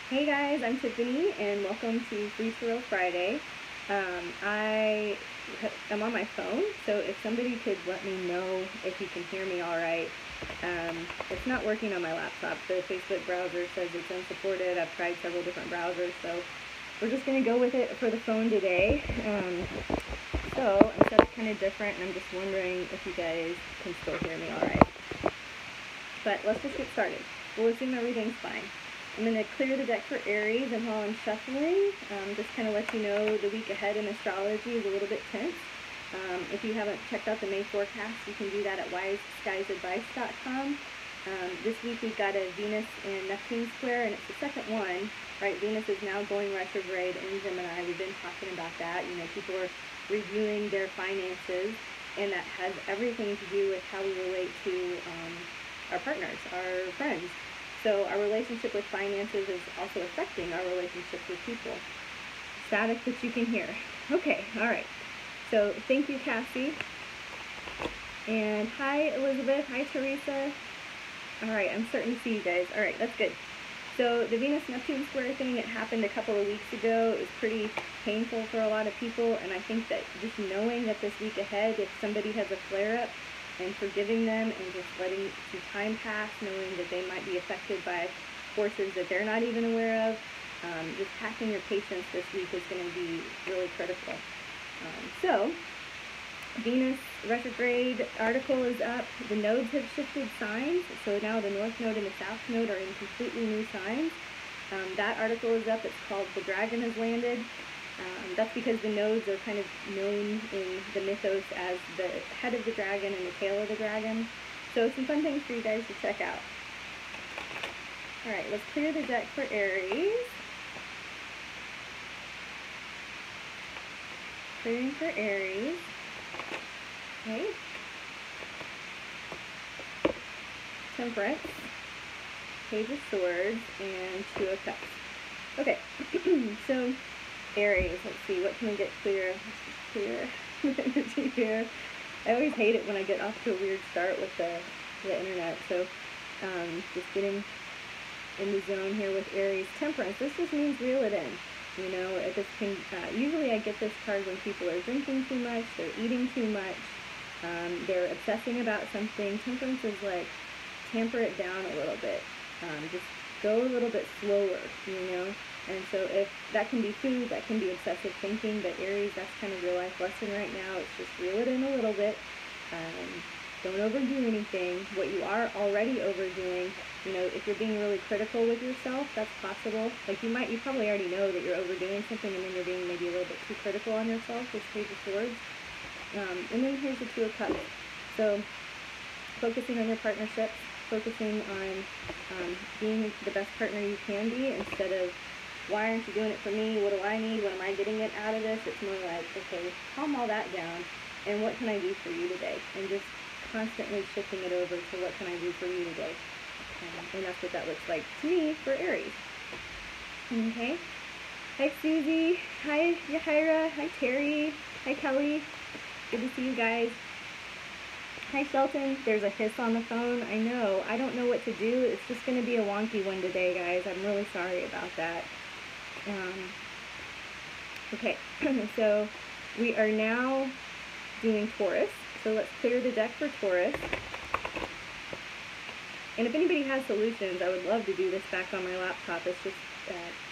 Hey guys, I'm Tiffany and welcome to Free Throw Friday. I am on my phone, so if somebody could let me know if you can hear me all right. It's not working on my laptop. The Facebook browser says it's unsupported. I've tried several different browsers, so we're just going to go with it for the phone today. So I'm set up kind of different, and I'm just wondering if you guys can still hear me all right. But let's just get started. We'll assume everything's fine. I'm going to clear the deck for Aries, and while I'm shuffling, just kind of let you know the week ahead in astrology is a little bit tense. If you haven't checked out the May forecast, you can do that at wiseskies.advice.com. This week we've got a Venus and Neptune square, and it's the second one, right? Venus is now going retrograde in Gemini. We've been talking about that. You know, people are reviewing their finances, and that has everything to do with how we relate to our partners, our friends. So our relationship with finances is also affecting our relationship with people. Static, but you can hear. Okay, all right. So thank you, Cassie. And hi, Elizabeth. Hi, Teresa. All right, I'm starting to see you guys. All right, that's good. So the Venus-Neptune square thing, it happened a couple of weeks ago. It was pretty painful for a lot of people, and I think that just knowing that this week ahead, if somebody has a flare-up, and forgiving them and just letting some time pass, knowing that they might be affected by forces that they're not even aware of, just packing your patience this week is going to be really critical. So, Venus retrograde article is up. The nodes have shifted signs, so now the North Node and the South Node are in completely new signs. That article is up. It's called The Dragon Has Landed. That's because the nodes are kind of known in the mythos as the head of the dragon and the tail of the dragon. So some fun things for you guys to check out. Alright, let's clear the deck for Aries. Clearing for Aries. Okay. Temperance, Page of Swords, and Two of Cups. Okay, so Aries, let's see, what can we get clear energy here? I always hate it when I get off to a weird start with the internet, so just getting in the zone here with Aries. Temperance, this just means reel it in. You know, this can, usually I get this card when people are drinking too much, they're eating too much, they're obsessing about something. Temperance is like, tamper it down a little bit, just go a little bit slower, you know. And so if that can be food, that can be excessive thinking, but Aries, that's kind of your life lesson right now. It's just reel it in a little bit. Don't overdo anything. What you are already overdoing, you know, if you're being really critical with yourself, that's possible. Like you probably already know that you're overdoing something, and then you're being maybe a little bit too critical on yourself with Page of Swords. And then here's the Two of Cups. So focusing on your partnerships, focusing on being the best partner you can be instead of, why aren't you doing it for me? What do I need? What am I getting it out of this? It's more like, okay, calm all that down, and what can I do for you today? And just constantly shifting it over to what can I do for you today? And that's what that looks like to me for Aries. Okay. Hi, Susie. Hi, Yahira. Hi, Terry. Hi, Kelly. Good to see you guys. Hi, Shelton. There's a hiss on the phone. I know. I don't know what to do. It's just going to be a wonky one today, guys. I'm really sorry about that. Okay, so we are now doing Taurus. So let's clear the deck for Taurus. And if anybody has solutions, I would love to do this back on my laptop. It's just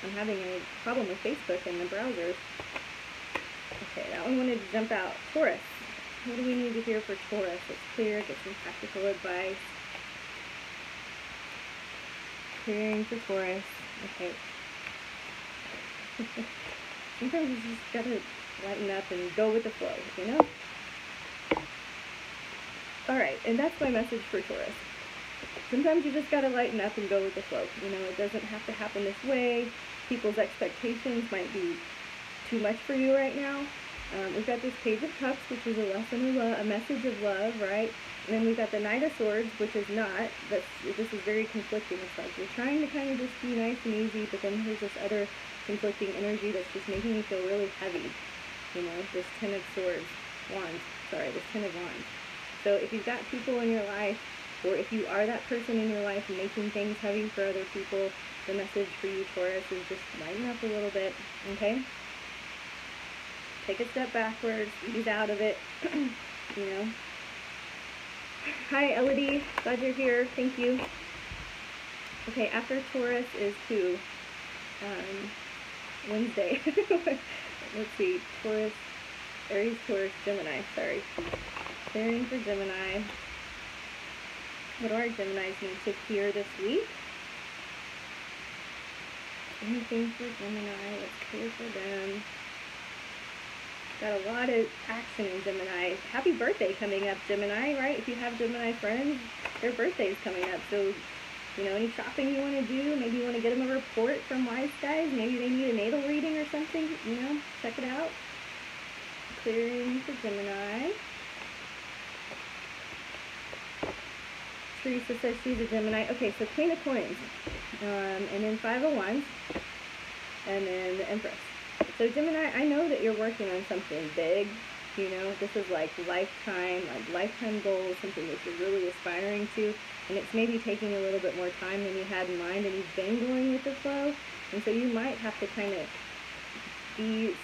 I'm having a problem with Facebook and the browsers. Okay, that one wanted to jump out. Taurus. What do we need to hear for Taurus? Let's clear, get some practical advice. Clearing for Taurus. Okay. Sometimes you just gotta lighten up and go with the flow, you know? Alright, and that's my message for Taurus. Sometimes you just gotta lighten up and go with the flow. You know, it doesn't have to happen this way. People's expectations might be too much for you right now. We've got this Page of Cups, which is a lesson of love, a message of love, right? And then we've got the Knight of Swords, which is not. This is very conflicting. It's like you're trying to kind of just be nice and easy, but then there's this other conflicting energy that's just making you feel really heavy. You know, this Ten of Swords, Wands, sorry, this Ten of Wands. So if you've got people in your life or if you are that person in your life making things heavy for other people, the message for you, Taurus, is just lighten up a little bit, okay? Take a step backwards, ease out of it, you know. Hi, Elodie. Glad you're here. Thank you. Okay, after Taurus is who? Wednesday. Let's see. Taurus, Aries, Taurus, Gemini. Sorry. Clearing for Gemini. What do our Geminis need to hear this week? Anything for Gemini? Let's clear for them. Got a lot of action in Gemini. Happy birthday coming up, Gemini, right? If you have Gemini friends, their birthday's coming up. So, you know, any shopping you want to do, maybe you want to get them a report from Wise Guys, maybe they need a natal reading or something, you know, check it out. Clearing for Gemini. Teresa says she's a Gemini. Okay, so Queen of Coins, and then Five of Wands, and then the Empress. So Gemini, I know that you're working on something big, you know, this is like lifetime goals, something that you're really aspiring to, and it's maybe taking a little bit more time than you had in mind, and you've been going with the flow, and so you might have to kind of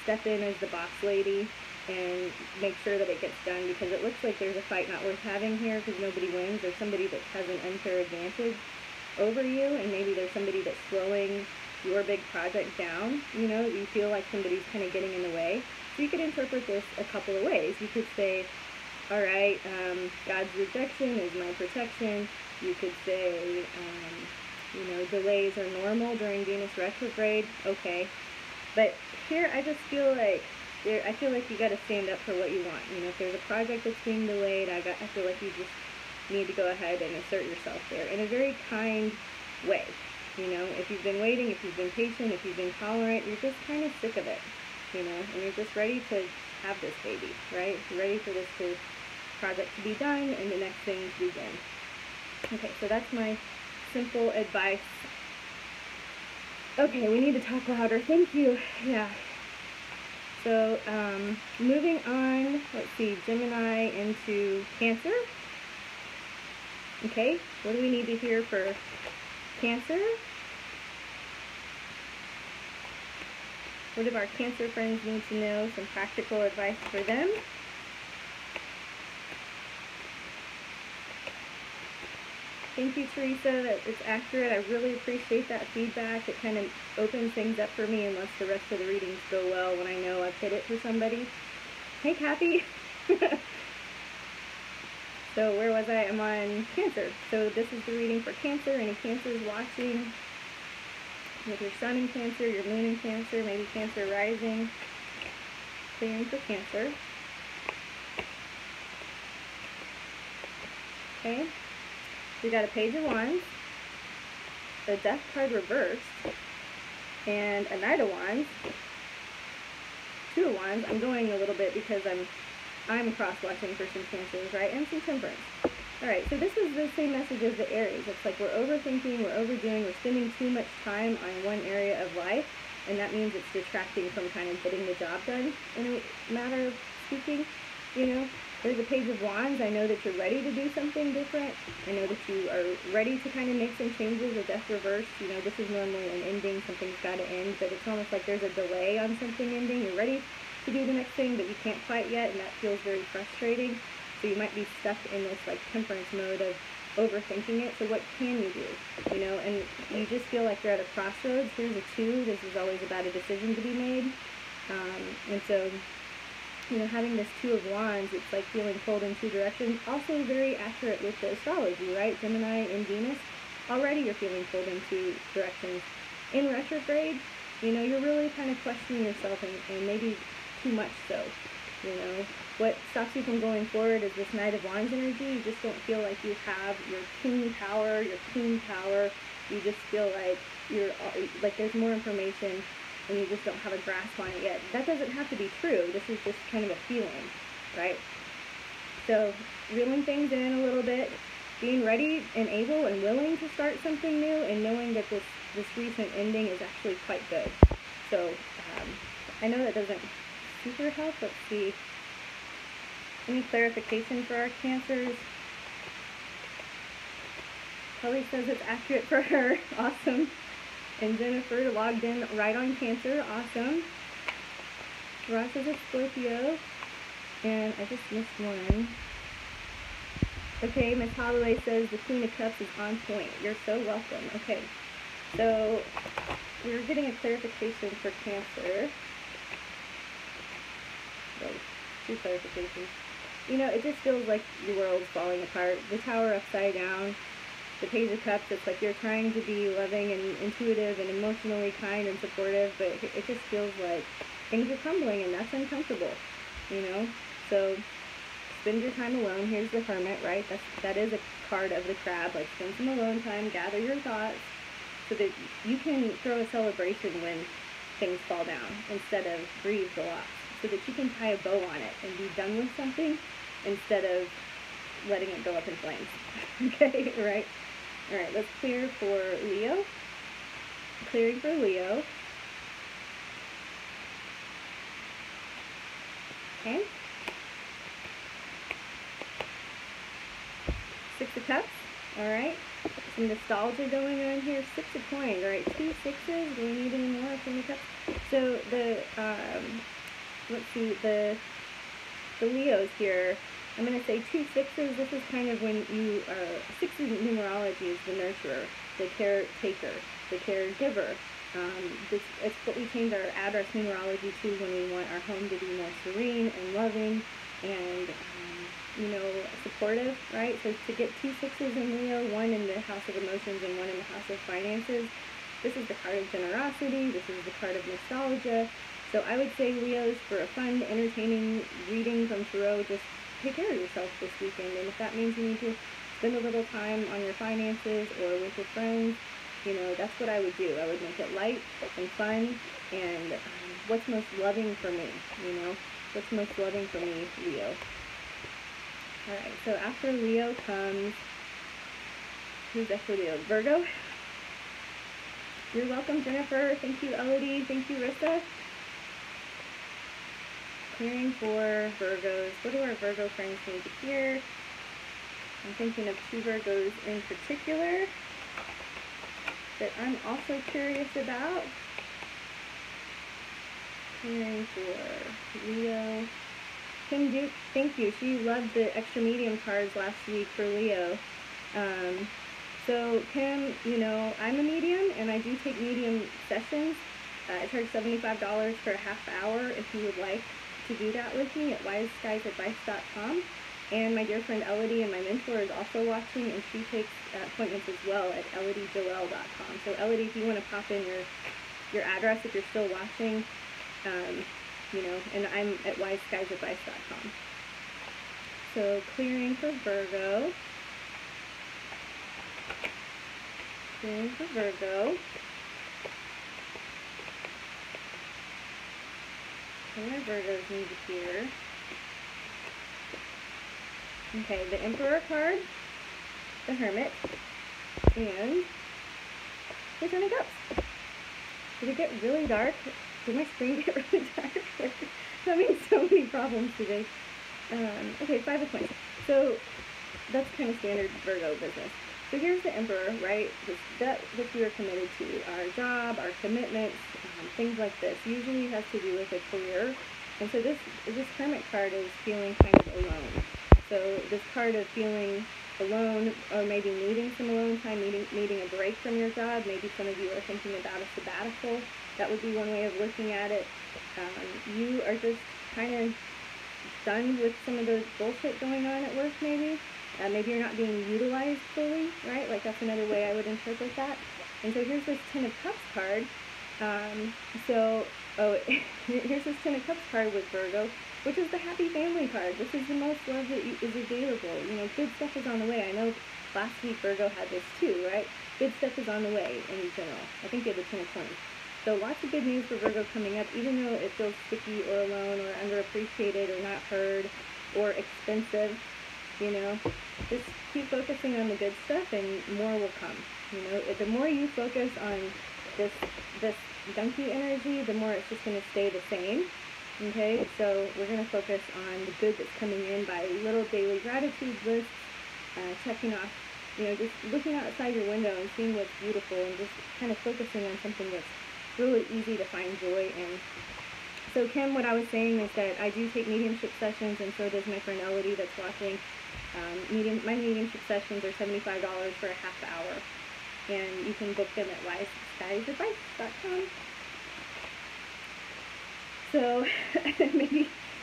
step in as the boss lady and make sure that it gets done, because it looks like there's a fight not worth having here because nobody wins. There's somebody that has an unfair advantage over you, and maybe there's somebody that's slowing your big project down, you know, you feel like somebody's kind of getting in the way. So you could interpret this a couple of ways. You could say, all right, God's rejection is my protection. You could say, you know, delays are normal during Venus retrograde. Okay. But here I just feel like, I feel like you got to stand up for what you want. You know, if there's a project that's being delayed, I feel like you just need to go ahead and assert yourself there in a very kind way. You know, if you've been waiting, if you've been patient, if you've been tolerant, you're just kind of sick of it, you know, and you're just ready to have this baby, right? You're ready for this project to be done and the next thing to begin. Okay, so that's my simple advice. Okay, we need to talk louder. Thank you. Yeah. So, moving on, let's see, Gemini into Cancer. Okay, what do we need to hear for Cancer? What do our Cancer friends need to know? Some practical advice for them. Thank you, Teresa. That it's accurate. I really appreciate that feedback. It kind of opens things up for me and lets the rest of the readings go well when I know I've hit it for somebody. Hey, Kathy. So where was I? I'm on Cancer. So this is the reading for Cancer. Any Cancers watching with your Sun in Cancer, your Moon in Cancer, maybe Cancer rising. Clearing for Cancer. Okay. We got a Page of Wands, a Death card reversed, and a Knight of Wands, Two of Wands. I'm going a little bit because I'm cross-watching for some Cancers, right, and some Temperance. Alright, so this is the same message as the Aries. It's like we're overthinking, we're overdoing, we're spending too much time on one area of life, and that means it's distracting from kind of getting the job done, in a matter of speaking, you know. There's a Page of Wands. I know that you're ready to do something different. I know that you are ready to kind of make some changes. A Death reversed, you know, this is normally an ending. Something's got to end, but it's almost like there's a delay on something ending. You're ready to do the next thing, but you can't quite yet, and that feels very frustrating. So you might be stuck in this like Temperance mode of overthinking it. So what can you do? You know, and you just feel like you're at a crossroads. Here's a Two. This is always about a decision to be made. And so, you know, having this Two of Wands, it's like feeling pulled in two directions. Also very accurate with the astrology, right? Gemini and Venus. Already you're feeling pulled in two directions. In retrograde, you know, you're really kind of questioning yourself, and maybe too much so. You know, what stops you from going forward is this Knight of Wands energy. You just don't feel like you have your king power, your queen power. You just feel like you're, like there's more information and you just don't have a grasp on it yet. That doesn't have to be true. This is just kind of a feeling, right? So, reeling things in a little bit, being ready and able and willing to start something new, and knowing that this recent ending is actually quite good. So, I know that doesn't super help. Let's see. Any clarification for our Cancers? Kelly says it's accurate for her. Awesome. And Jennifer logged in right on Cancer. Awesome. Ross is a Scorpio. And I just missed one. Okay, Miss Holloway says the Queen of Cups is on point. You're so welcome. Okay, so we're getting a clarification for Cancer. Oh, 2 clarifications. You know, it just feels like the world's falling apart. The Tower upside down. The Page of Cups, it's like you're trying to be loving and intuitive and emotionally kind and supportive, but it just feels like things are crumbling, and that's uncomfortable, you know? So spend your time alone. Here's the Hermit, right? That is a card of the crab. Like, spend some alone time, gather your thoughts, so that you can throw a celebration when things fall down instead of grieve the loss, so that you can tie a bow on it and be done with something instead of letting it go up in flames. Okay, right? All right, let's clear for Leo. Clearing for Leo. Okay. 6 of Cups. All right. Some nostalgia going on here. 6 of Coins. All right, 2 sixes. Do we need any more Queen of Cups? So the let's see, the Leos here. I'm going to say 2 sixes. This is kind of when you, 6 in numerology is the nurturer, the caretaker, the caregiver. It's what we change our address numerology to when we want our home to be more serene and loving and, you know, supportive, right? So to get 2 sixes in Leo, 1 in the house of emotions and 1 in the house of finances, this is the card of generosity, this is the card of nostalgia. So I would say, Leos, for a fun, entertaining reading from Tarot, just take care of yourself this weekend, and if that means you need to spend a little time on your finances or with your friends, you know, that's what I would do. I would make it light and fun, and what's most loving for me, you know, what's most loving for me, Leo. Alright, so after Leo comes, who's after Leo? Virgo? You're welcome, Jennifer. Thank you, Elodie. Thank you, Rissa. Clearing for Virgos. What do our Virgo friends need to hear? I'm thinking of 2 Virgos in particular that I'm also curious about. Clearing for Leo. Kim Duke, thank you. She loved the extra medium cards last week for Leo. So Kim, you know, I'm a medium and I do take medium sessions. I charge $75 for a half hour if you would like to do that with me at wiseguysadvice.com. And my dear friend Elodie, and my mentor, is also watching, and she takes appointments as well at elodiejoelle.com. So Elodie, if you want to pop in your address if you're still watching, you know, and I'm at wiseguysadvice.com. So clearing for Virgo. Clearing for Virgo. What do our Virgos need to hear? Okay, the Emperor card, the Hermit, and the Ten of Cups. Did it get really dark? Did my screen get really dark? I'm having so many problems today. Okay, 5 of Coins. So that's kind of standard Virgo business. So here's the Emperor, right? This debt that we are committed to, our job, our commitments, things like this. Usually has to do with a career. And so this Hermit card is feeling kind of alone. So this card of feeling alone, or maybe needing some alone time, needing a break from your job. Maybe some of you are thinking about a sabbatical. That would be one way of looking at it. You are just kind of done with some of the bullshit going on at work, maybe. Maybe you're not being utilized fully, right? Like, that's another way I would interpret that. And so here's this Ten of Cups card. Here's this Ten of Cups card with Virgo, which is the happy family card. This is the most love that is available. You know, good stuff is on the way. I know last week Virgo had this too, right? Good stuff is on the way in general. I think you have the Ten of Coins. So lots of good news for Virgo coming up, even though it feels sticky or alone or underappreciated or not heard or expensive. You know, just keep focusing on the good stuff and more will come. You know, the more you focus on this donkey energy, the more it's just going to stay the same. Okay, so we're going to focus on the good that's coming in by little daily gratitude lists, checking off You know, just looking outside your window and seeing what's beautiful and just kind of focusing on something that's really easy to find joy in. So Kim, what I was saying is that I do take mediumship sessions, and so does my friend Elodie that's watching. My mediumship sessions are $75 for a half hour, and you can book them at wiseskiesadvice.com. So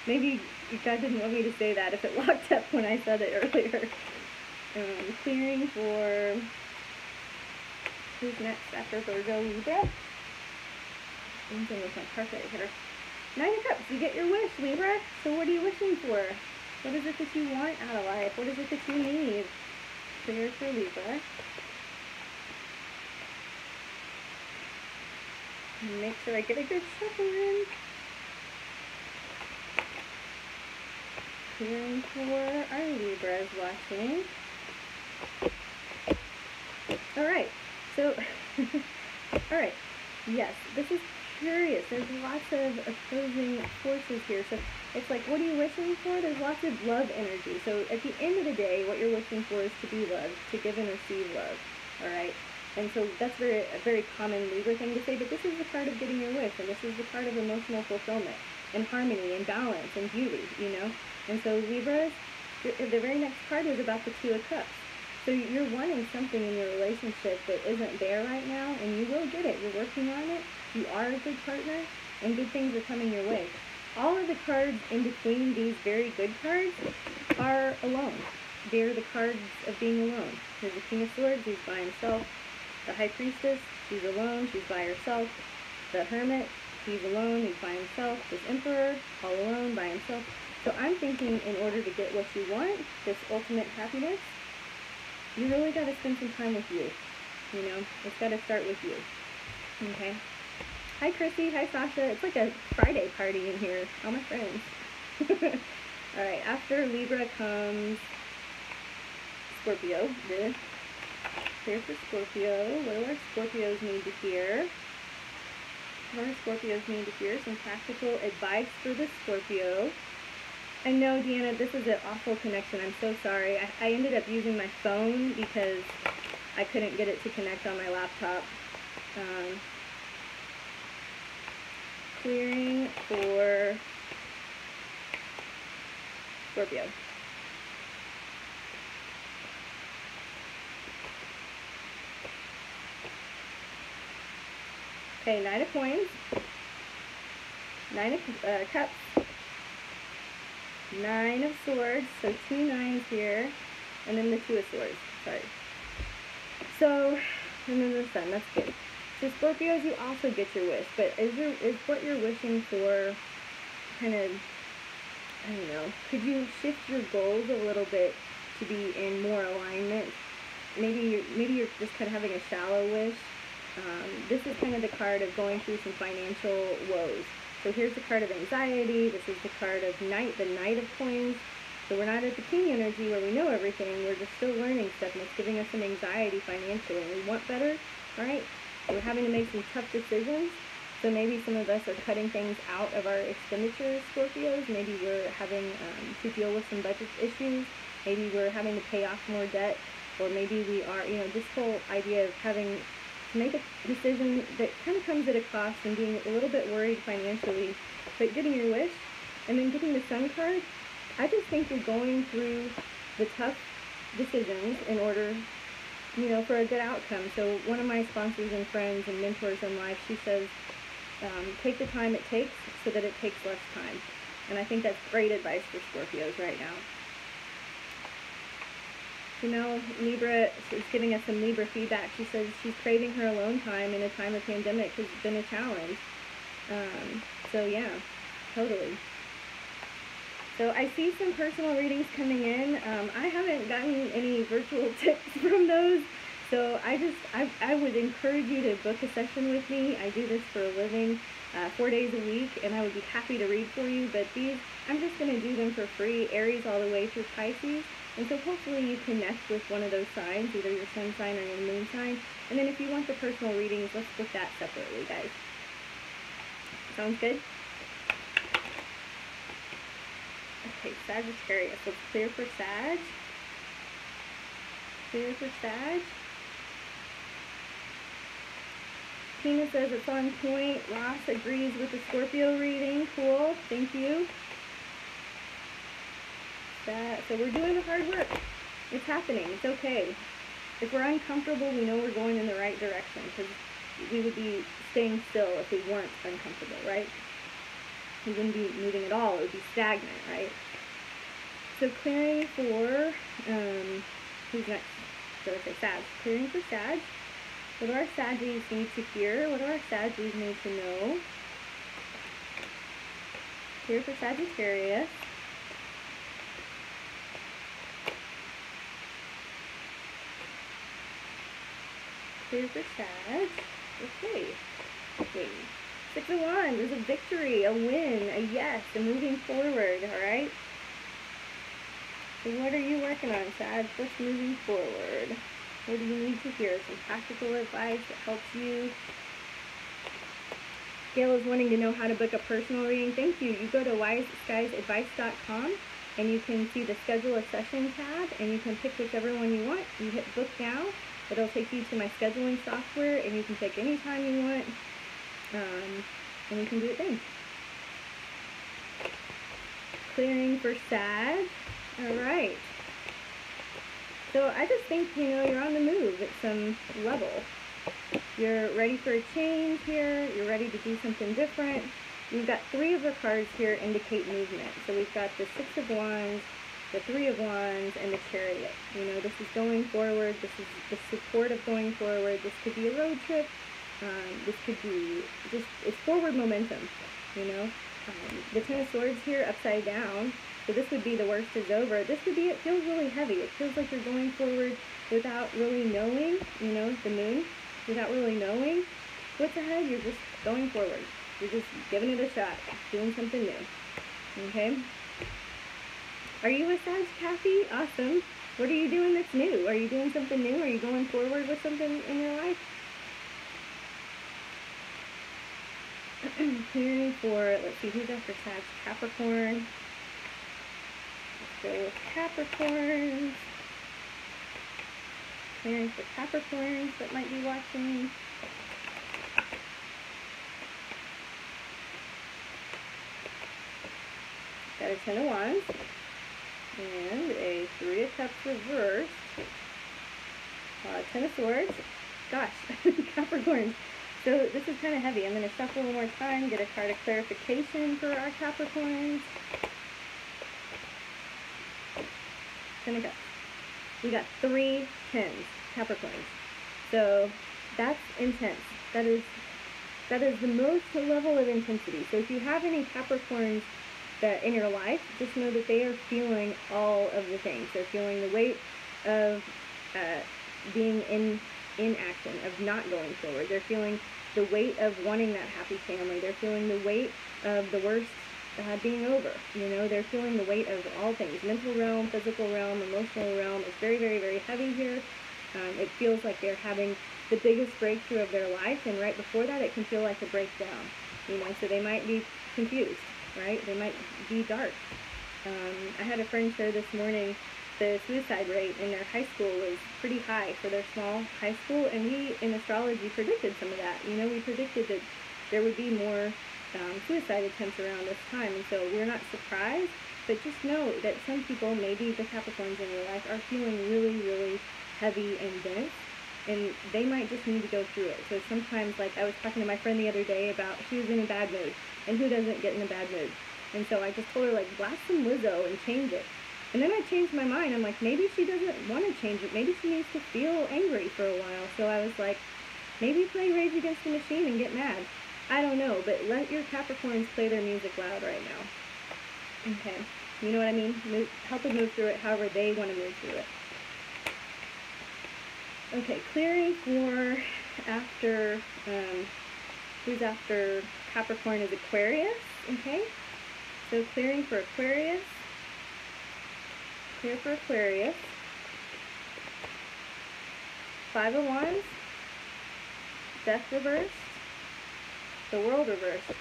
maybe God didn't want me to say that if it locked up when I said it earlier. Clearing for, who's next after Virgo? Libra? I'm going with my card right here. 9 of Cups, you get your wish, Libra. So what are you wishing for? What is it that you want out of life? What is it that you need? Clear for Libra. Make sure I get a good shuffle in. Clearing for our Libras watching. Alright, so, alright, yes, this is curious. There's lots of opposing forces here. So it's like, what are you wishing for? There's lots of love energy. So at the end of the day, what you're wishing for is to be loved, to give and receive love. Alright? And so that's a very common Libra thing to say, but this is the card of getting your wish, and this is the card of emotional fulfillment, and harmony, and balance, and beauty, you know? And so Libras, the very next card is about the 2 of Cups. So you're wanting something in your relationship that isn't there right now, and you will get it. You're working on it. You are a good partner, and good things are coming your way. All of the cards in between these very good cards are alone. They're the cards of being alone. There's the King of Swords, he's by himself. The High Priestess, she's alone, she's by herself. The Hermit, he's alone, he's by himself. This Emperor, all alone, by himself. So I'm thinking in order to get what you want, this ultimate happiness, you really got to spend some time with you. You know, it's got to start with you. Okay? Hi, Chrissy. Hi, Sasha. It's like a Friday party in here. All my friends. Alright, after Libra comes Scorpio. Here's for Scorpio. What do our Scorpios need to hear? What do our Scorpios need to hear? Some practical advice for the Scorpio. I know, Deanna, this is an awful connection. I'm so sorry. I ended up using my phone because I couldn't get it to connect on my laptop. Clearing for Scorpio. Okay, 9 of Coins, 9 of Cups, 9 of Swords, so 2 9s here, and then the 2 of Swords, sorry. So, and then the Sun, that's good. So Scorpios, you also get your wish, but is what you're wishing for kind of, I don't know, could you shift your goals a little bit to be in more alignment? Maybe you're just kind of having a shallow wish. This is kind of the card of going through some financial woes. So here's the card of anxiety. This is the card of the Knight of Coins. So we're not at the King energy where we know everything. We're just still learning stuff, and it's giving us some anxiety financially. We want better, all right? We're having to make some tough decisions. So maybe some of us are cutting things out of our expenditures, Scorpios. Maybe we're having to deal with some budget issues. Maybe we're having to pay off more debt. Or maybe we are, you know, this whole idea of having to make a decision that kind of comes at a cost and being a little bit worried financially, but getting your wish, and then getting the Sun card. I just think you're going through the tough decisions in order, you know, for a good outcome. So one of my sponsors and friends and mentors in life, she says, take the time it takes so that it takes less time. And I think that's great advice for Scorpios right now. You know, Libra is giving us some Libra feedback. She says she's craving her alone time in a time of pandemic has been a challenge. So yeah, totally. So I see some personal readings coming in. I haven't gotten any virtual tips from those. So I would encourage you to book a session with me. I do this for a living, 4 days a week, and I would be happy to read for you. But these, I'm just going to do them for free, Aries all the way through Pisces. And so hopefully you connect with one of those signs, either your sun sign or your moon sign. And then if you want the personal readings, let's book that separately, guys. Sounds good? Okay, Sagittarius. Let's clear for Sag. Clear for Sag. Tina says it's on point. Ross agrees with the Scorpio reading. Cool. Thank you. So we're doing the hard work. It's happening. It's okay. If we're uncomfortable, we know we're going in the right direction, because we would be staying still if we weren't uncomfortable, right? We wouldn't be moving at all. It would be stagnant, right? So clearing for, who's next? Did I say Sag? Clearing for Sag. What do our Saggies need to hear? What do our Saggies need to know? Clear for Sagittarius. Clear for Sag. Okay. Okay. 6 of Wands is a victory, a win, a yes, a moving forward, alright? So what are you working on, Sag? What's moving forward? What do you need to hear? Some practical advice that helps you. Gail is wanting to know how to book a personal reading. Thank you. You go to wiseskies.advice.com and you can see the schedule a session tab, and you can pick whichever one you want. You hit book now. It'll take you to my scheduling software, and you can pick any time you want, and you can do it then. Clearing for Sag. All right. So I just think, you're on the move at some level. You're ready for a change here. You're ready to do something different. We've got 3 of the cards here indicate movement. So we've got the 6 of Wands, the 3 of Wands, and the Chariot. This is going forward. This is the support of going forward. This could be a road trip. This could be just, it's forward momentum, The 10 of Swords here upside down. So this would be the worst is over. This would be, it feels really heavy. It feels like you're going forward without really knowing, the moon, without really knowing what's ahead. You're just going forward. You're just giving it a shot, doing something new. Okay? Are you a Sag, Kathy? Awesome. What are you doing that's new? Are you doing something new? Are you going forward with something in your life? Clearing for, let's see, who's after Sag? Capricorn. Let's go with Capricorns. Clearing for Capricorns that might be watching. Got a 10 of Wands. And a 3 of Cups reversed. 10 of Swords. Gosh, Capricorns. So this is kind of heavy. I'm going to shuffle one more time, get a card of clarification for our Capricorns. 10 of Cups. We got 3 10s, Capricorns. So that's intense. That is the most level of intensity. So if you have any Capricorns that in your life, just know that they are feeling all of the things. They're feeling the weight of being in action, of not going forward. They're feeling the weight of wanting that happy family. They're feeling the weight of the worst being over. They're feeling the weight of all things. Mental realm, physical realm, emotional realm. It's very, very, very heavy here. It feels like they're having the biggest breakthrough of their life, and right before that it can feel like a breakdown. So they might be confused, right? They might be dark. I had a friend share this morning the suicide rate in their high school was pretty high for their small high school, and we in astrology predicted some of that. We predicted that there would be more suicide attempts around this time, and so we're not surprised, but just know that some people, maybe the Capricorns in your life, are feeling really, really heavy and dense, and they might just need to go through it. So sometimes, like I was talking to my friend the other day about, she was in a bad mood, and who doesn't get in a bad mood? And so I just told her, like, blast some Lizzo and change it. And then I changed my mind. I'm like, maybe she doesn't want to change it. Maybe she needs to feel angry for a while. So I was like, maybe play Rage Against the Machine and get mad. I don't know, but let your Capricorns play their music loud right now. Okay, you know what I mean? Help them move through it however they want to move through it. Okay, clearing for after, who's after Capricorn is Aquarius, okay? So clearing for Aquarius. Clear for Aquarius. 5 of Wands. Death reversed. The World reversed.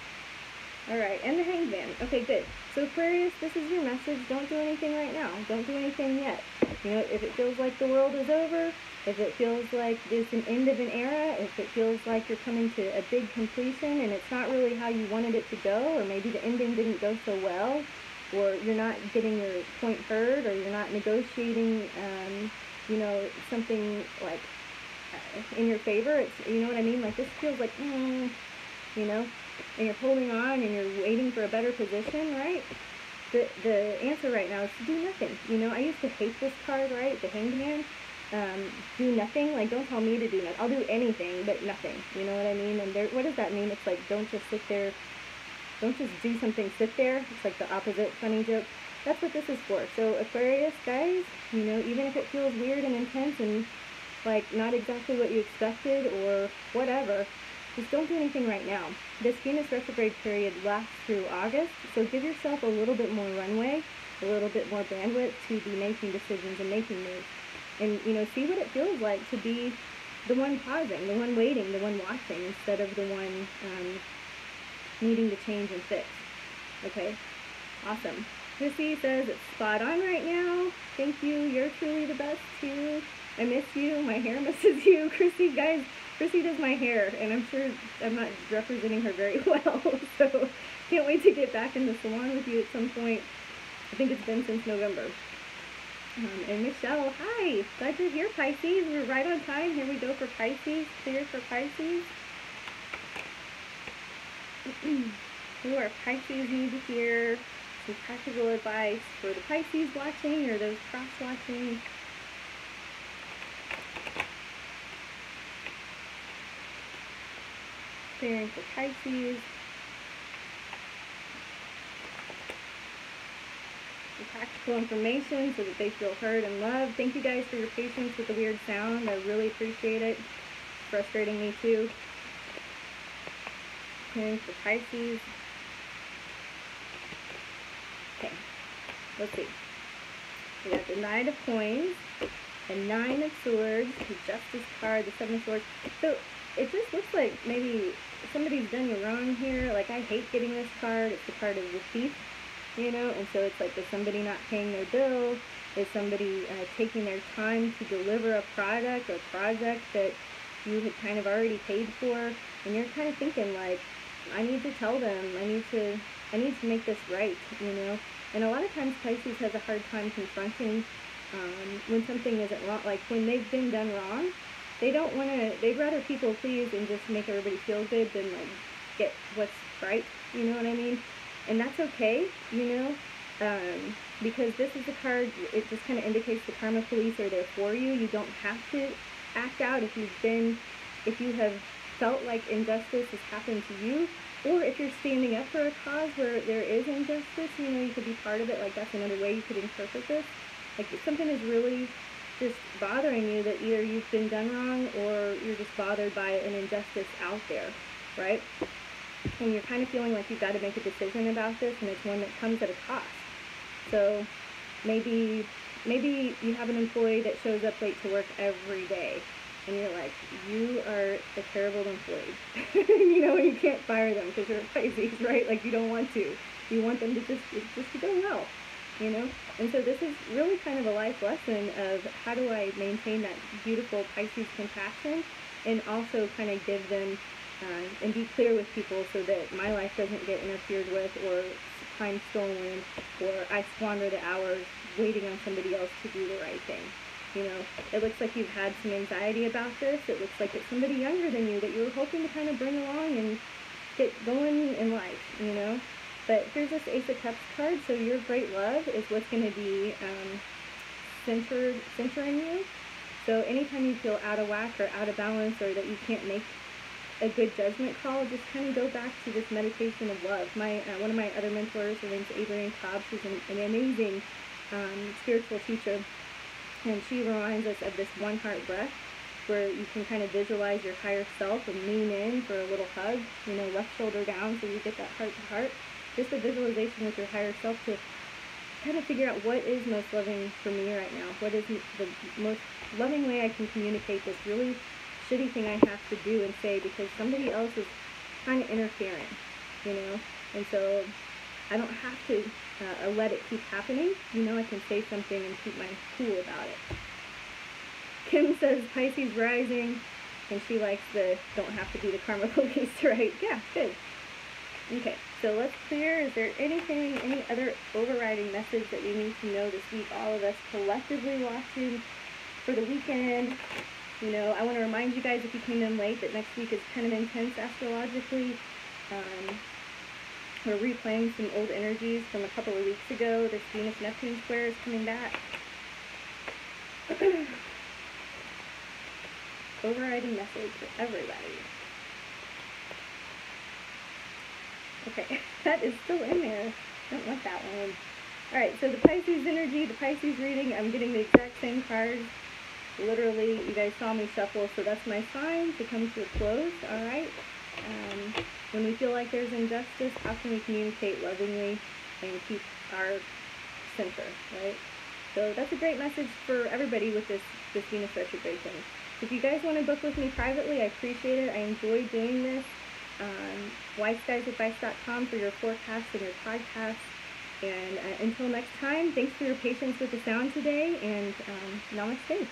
All right, and the Hanged Man. Okay, good. So Aquarius, this is your message. Don't do anything right now. Don't do anything yet. You know, if it feels like the world is over, if it feels like there's an end of an era, if it feels like you're coming to a big completion and it's not really how you wanted it to go, or maybe the ending didn't go so well, or you're not getting your point heard, or you're not negotiating, you know, something like in your favor. It's, you know what I mean? Like this feels like, you know, and you're holding on and you're waiting for a better position, right? The answer right now is to do nothing. You know, I used to hate this card, right? The Hanged Man. Do nothing. Like, don't tell me to do nothing. I'll do anything, but nothing. You know what I mean? And there, what does that mean? It's like, don't just sit there. Don't just do something, sit there. It's like the opposite funny joke. That's what this is for. So Aquarius, guys, you know, even if it feels weird and intense and like not exactly what you expected or whatever, just don't do anything right now. This Venus retrograde period lasts through August, so give yourself a little bit more runway, a little bit more bandwidth to be making decisions and making moves. And, you know, see what it feels like to be the one pausing, the one waiting, the one watching, instead of the one needing to change and fix. Okay? Awesome. Chrissy says it's spot on right now. Thank you. You're truly the best, too. I miss you. My hair misses you. Chrissy, guys, Chrissy does my hair, and I'm sure I'm not representing her very well, so can't wait to get back in the salon with you at some point. I think it's been since November. And Michelle, hi! Glad you're here, Pisces. We're right on time. Here we go for Pisces. Clear for Pisces. Who are Pisces need to hear some practical advice for the Pisces watching or those cross-watching. Clearing for Pisces. The practical information so that they feel heard and loved. Thank you guys for your patience with the weird sound. I really appreciate it. It's frustrating me too. Clearing for Pisces. Okay, let's see. We got the Knight of Coins, the Nine of Swords, the Justice card, the Seven of Swords. So it just looks like maybe somebody's done you wrong here. Like, I hate getting this card. It's the card of the thief, you know, and so it's like, is somebody not paying their bill? Is somebody taking their time to deliver a product or project that you had kind of already paid for? And you're kind of thinking like, I need to tell them, I need to make this right, you know. And a lot of times Pisces has a hard time confronting when something isn't wrong. Like when they've been done wrong, they don't want to, they'd rather people please and just make everybody feel good than like get what's right, you know what I mean? And that's okay, you know, because this is a card, it just kind of indicates the karma police are there for you. You don't have to act out if you have felt like injustice has happened to you, or if you're standing up for a cause where there is injustice, you know, you could be part of it. Like, that's another way you could interpret this. Like, if something is really just bothering you, that either you've been done wrong or you're just bothered by an injustice out there, right? And you're kind of feeling like you've got to make a decision about this, and it's one that comes at a cost. So maybe you have an employee that shows up late to work every day, and you're like, you are a terrible employee. You know, and you can't fire them because you're a Pisces, right? Like, you don't want to. You want them to just to go well, you know? And so this is really kind of a life lesson of how do I maintain that beautiful Pisces compassion and also kind of give them and be clear with people so that my life doesn't get interfered with or time stolen or I squander the hours waiting on somebody else to do the right thing. You know, it looks like you've had some anxiety about this. It looks like it's somebody younger than you that you were hoping to kind of bring along and get going in life, you know. But here's this Ace of Cups card. So your great love is what's going to be centering you. So anytime you feel out of whack or out of balance or that you can't make a good judgment call, just kind of go back to this meditation of love. One of my other mentors, her name's Adrienne Cobb. She's an amazing spiritual teacher. And she reminds us of this one heart breath where you can kind of visualize your higher self and lean in for a little hug, you know, left shoulder down so you get that heart to heart. Just a visualization with your higher self to kind of figure out what is most loving for me right now. What is the most loving way I can communicate this really shitty thing I have to do and say because somebody else is kind of interfering, you know. And so I don't have to let it keep happening. You know, I can say something and keep my cool about it. Kim says Pisces rising, and she likes the don't have to be the karma police, right? Yeah, good. Okay, so let's clear. Is there anything, any other overriding message that we need to know this week? All of us collectively watching for the weekend. You know, I want to remind you guys, if you came in late, that next week is kind of intense astrologically. We're replaying some old energies from a couple of weeks ago. This Venus-Neptune square is coming back. Overriding message for everybody. Okay, that is still in there. I don't want that one. Alright, so the Pisces energy, the Pisces reading, I'm getting the exact same cards. Literally, you guys saw me shuffle, so that's my sign to come to a close, alright? When we feel like there's injustice, how can we communicate lovingly and keep our center, right? So that's a great message for everybody with this Venus retrogression. If you guys want to book with me privately, I appreciate it. I enjoy doing this. WiseGuysAdvice.com for your forecasts and your podcasts. And until next time, thanks for your patience with the sound today, and namaste.